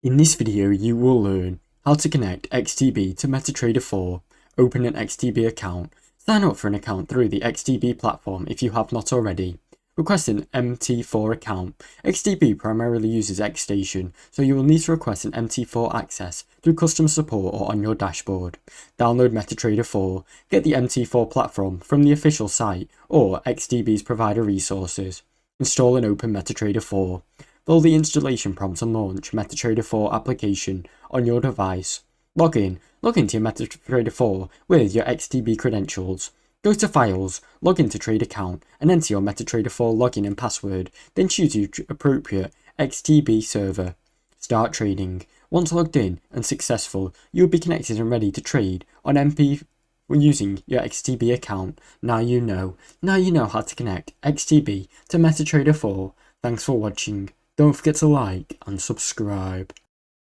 In this video, you will learn how to connect XTB to MetaTrader 4, open an XTB account, sign up for an account through the XTB platform if you have not already, request an MT4 account. XTB primarily uses XStation, so you will need to request an MT4 access through customer support or on your dashboard. Download MetaTrader 4, get the MT4 platform from the official site or XTB's provider resources. Install and open MetaTrader 4. Follow the installation prompts and launch MetaTrader 4 application on your device. Log into your MetaTrader 4 with your XTB credentials. Go to Files, log into Trade Account, and enter your MetaTrader 4 login and password, then choose your appropriate XTB server. Start trading. Once logged in and successful, you will be connected and ready to trade on MP using your XTB account. Now you know how to connect XTB to MetaTrader 4. Thanks for watching. Don't forget to like and subscribe.